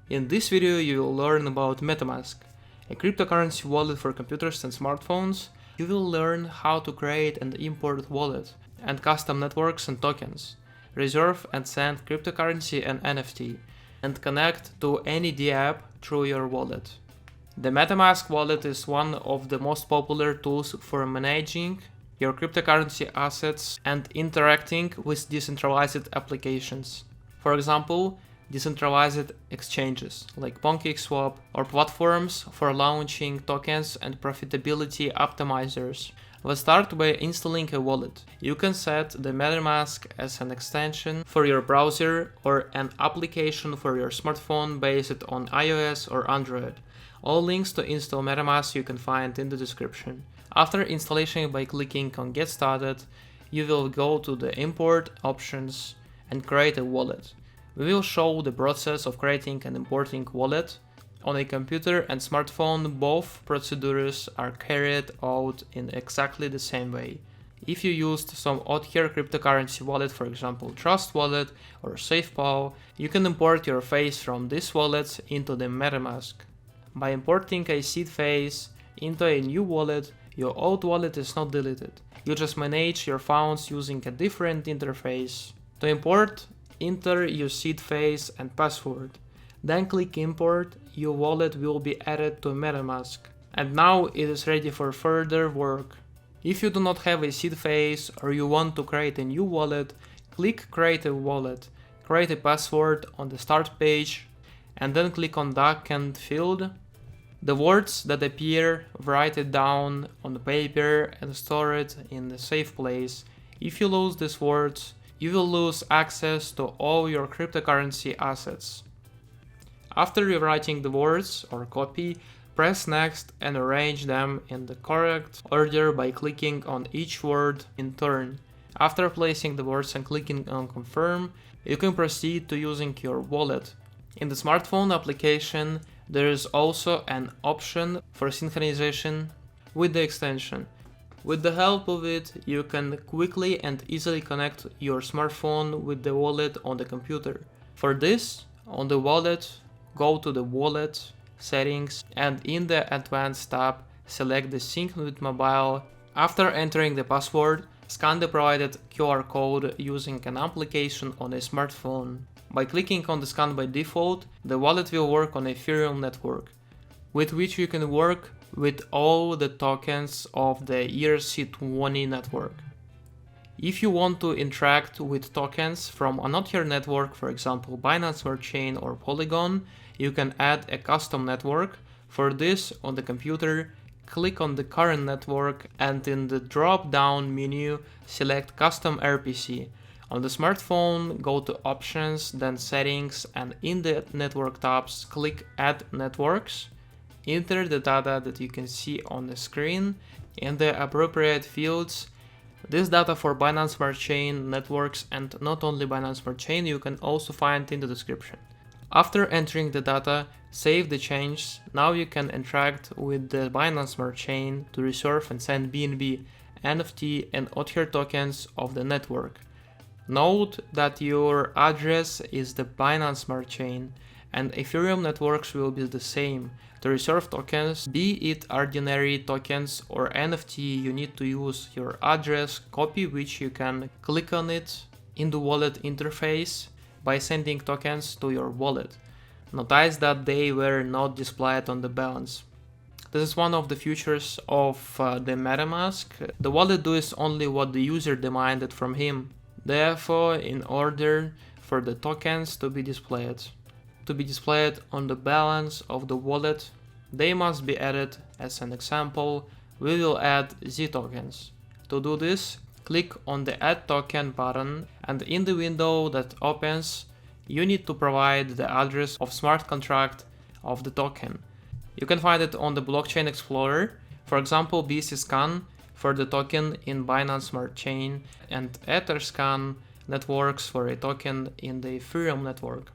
In this video you will learn about MetaMask, a cryptocurrency wallet for computers and smartphones. You will learn how to create and import wallet and custom networks and tokens, reserve and send cryptocurrency and NFT, and connect to any DApp through your wallet. The MetaMask wallet is one of the most popular tools for managing your cryptocurrency assets and interacting with decentralized applications. For example, decentralized exchanges like PancakeSwap or platforms for launching tokens and profitability optimizers. Let's start by installing a wallet. You can set the MetaMask as an extension for your browser or an application for your smartphone based on iOS or Android. All links to install MetaMask you can find in the description. After installation, by clicking on Get Started, you will go to the Import options and create a wallet. We will show the process of creating and importing wallet. On a computer and smartphone, both procedures are carried out in exactly the same way. If you used some other cryptocurrency wallet, for example TrustWallet or SafePal, you can import your phase from these wallets into the MetaMask. By importing a seed phase into a new wallet, your old wallet is not deleted. You just manage your funds using a different interface. To import, enter your seed phrase and password. Then click import. Your wallet will be added to MetaMask. And now it is ready for further work. If you do not have a seed phrase or you want to create a new wallet, click create a wallet. Create a password on the start page and then click on document field. The words that appear, write it down on the paper and store it in a safe place. If you lose these words, you will lose access to all your cryptocurrency assets. After rewriting the words or copy, press next and arrange them in the correct order by clicking on each word in turn. After placing the words and clicking on confirm, you can proceed to using your wallet. In the smartphone application, there is also an option for synchronization with the extension. With the help of it, you can quickly and easily connect your smartphone with the wallet on the computer. For this, on the wallet, go to the wallet settings and in the advanced tab, select the sync with mobile. After entering the password, scan the provided QR code using an application on a smartphone. By clicking on the scan by default, the wallet will work on a Ethereum network, with which you can work with all the tokens of the ERC20 network. If you want to interact with tokens from another network, for example Binance Smart Chain or Polygon, you can add a custom network. For this, on the computer, click on the current network and in the drop-down menu, select Custom RPC. On the smartphone, go to Options, then Settings, and in the Network tabs, click Add Networks. Enter the data that you can see on the screen in the appropriate fields. This data for Binance Smart Chain networks and not only Binance Smart Chain you can also find in the description. After entering the data, save the changes. Now you can interact with the Binance Smart Chain to reserve and send BNB, NFT and other tokens of the network. Note that your address is the Binance Smart Chain and Ethereum networks will be the same. To reserve tokens, be it ordinary tokens or NFT, you need to use your address copy, which you can click on it in the wallet interface by sending tokens to your wallet. Notice that they were not displayed on the balance. This is one of the features of the MetaMask. The wallet does only what the user demanded from him. Therefore, in order for the tokens to be displayed on the balance of the wallet, they must be added. As an example, we will add Z tokens. To do this, click on the Add Token button and in the window that opens, you need to provide the address of smart contract of the token. You can find it on the Blockchain Explorer, for example BSCScan for the token in Binance Smart Chain and Etherscan networks for a token in the Ethereum network,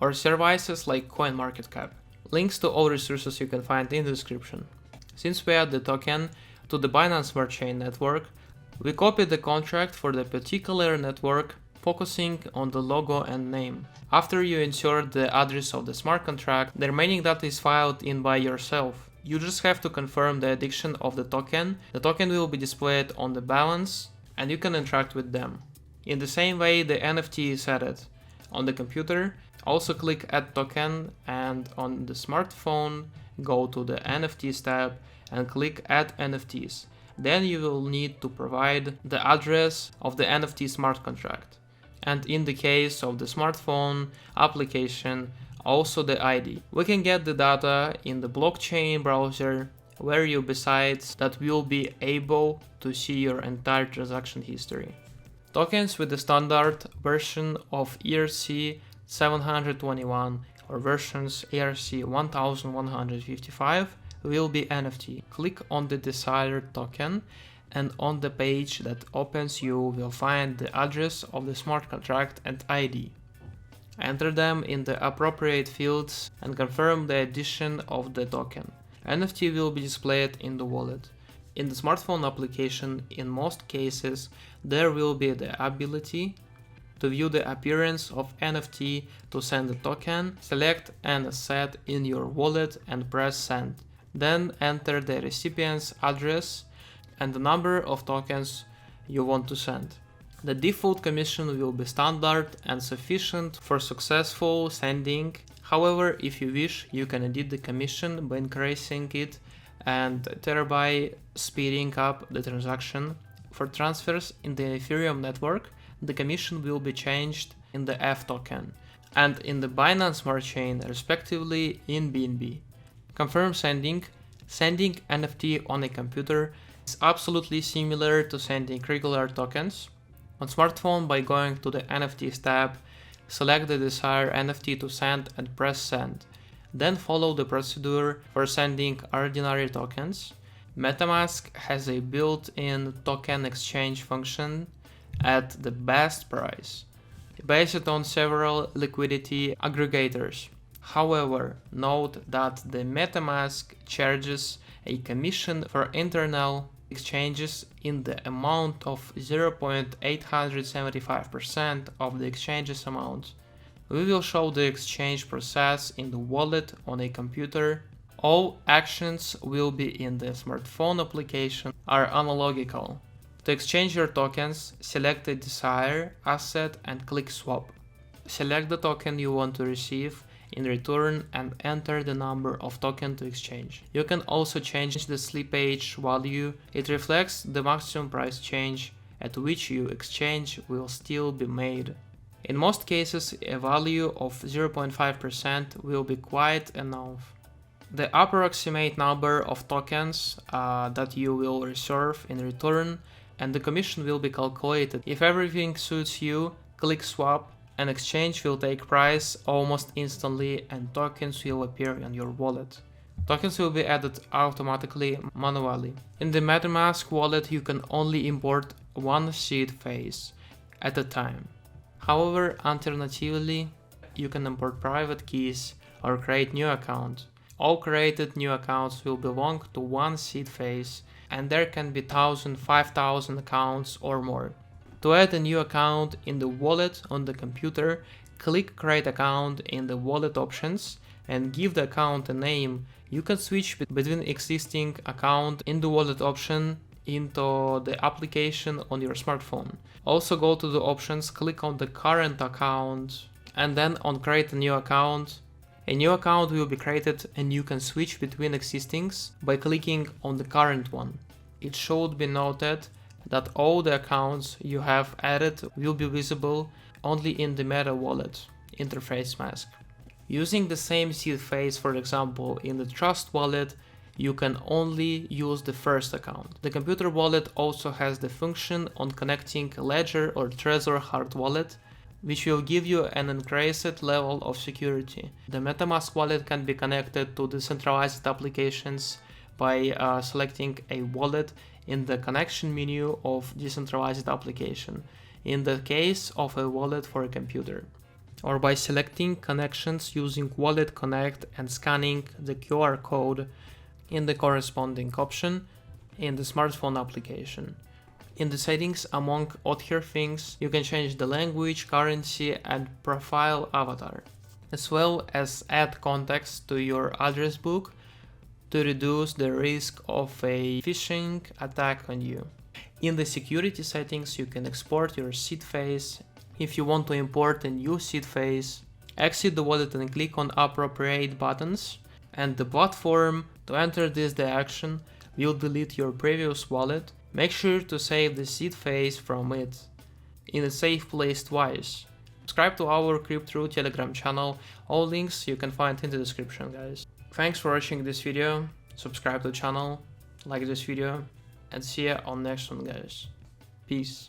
or services like CoinMarketCap. Links to all resources you can find in the description. Since we add the token to the Binance Smart Chain network, we copy the contract for the particular network focusing on the logo and name. After you insert the address of the smart contract, the remaining data is filed in by yourself. You just have to confirm the addition of the token. The token will be displayed on the balance and you can interact with them. In the same way, the NFT is added. On the computer, also click Add Token, and on the smartphone, go to the NFTs tab and click Add NFTs. Then you will need to provide the address of the NFT smart contract. And in the case of the smartphone application, also the ID. We can get the data in the blockchain browser, where you besides that will be able to see your entire transaction history. Tokens with the standard version of ERC 721 or versions ERC 1155 will be NFT. Click on the desired token, and on the page that opens you will find the address of the smart contract and ID. Enter them in the appropriate fields and confirm the addition of the token. NFT will be displayed in the wallet. In the smartphone application, in most cases, there will be the ability to view the appearance of NFT, to send the token, select an asset in your wallet and press send. Then enter the recipient's address and the number of tokens you want to send. The default commission will be standard and sufficient for successful sending. However, if you wish, you can edit the commission by increasing it and thereby speeding up the transaction. For transfers in the Ethereum network, the commission will be changed in the F token and in the Binance Smart Chain, respectively in BNB. Confirm sending. Sending NFT on a computer is absolutely similar to sending regular tokens. On smartphone, by going to the NFTs tab, select the desired NFT to send and press send. Then follow the procedure for sending ordinary tokens. MetaMask has a built-in token exchange function at the best price, based on several liquidity aggregators. However, note that the MetaMask charges a commission for internal exchanges in the amount of 0.875% of the exchange's amount. We will show the exchange process in the wallet on a computer. All actions will be in the smartphone application are analogical. To exchange your tokens, select the desired asset and click swap. Select the token you want to receive in return and enter the number of token to exchange. You can also change the slippage value. It reflects the maximum price change at which your exchange will still be made. In most cases, a value of 0.5% will be quite enough. The approximate number of tokens that you will reserve in return and the commission will be calculated. If everything suits you, click swap. An exchange will take price almost instantly and tokens will appear in your wallet. Tokens will be added automatically manually. In the MetaMask wallet, you can only import one seed phrase at a time. However, alternatively, you can import private keys or create new accounts. All created new accounts will belong to one seed phrase, and there can be 1,000, 5,000 accounts or more. To add a new account in the wallet on the computer, click Create Account in the wallet options and give the account a name. You can switch between existing account in the wallet option into the application on your smartphone. Also go to the options, click on the current account and then on Create a new account. A new account will be created and you can switch between existings by clicking on the current one. It should be noted that all the accounts you have added will be visible only in the Meta Wallet interface mask. Using the same seed phrase, for example, in the Trust Wallet, you can only use the first account. The computer wallet also has the function on connecting Ledger or Trezor hard wallet, which will give you an increased level of security. The MetaMask wallet can be connected to decentralized applications by selecting a wallet in the connection menu of decentralized application, in the case of a wallet for a computer, or by selecting connections using Wallet Connect and scanning the QR code in the corresponding option in the smartphone application. In the settings, among other things, you can change the language, currency, and profile avatar, as well as add context to your address book to reduce the risk of a phishing attack on you. In the security settings, you can export your seed phrase. If you want to import a new seed phrase, exit the wallet and click on appropriate buttons, and the platform to enter this direction will delete your previous wallet. Make sure to save the seed phrase from it in a safe place twice. Subscribe to our CryptTRUE Telegram channel, all links you can find in the description, guys. Thanks for watching this video, subscribe to the channel, like this video, and see ya on next one, guys. Peace.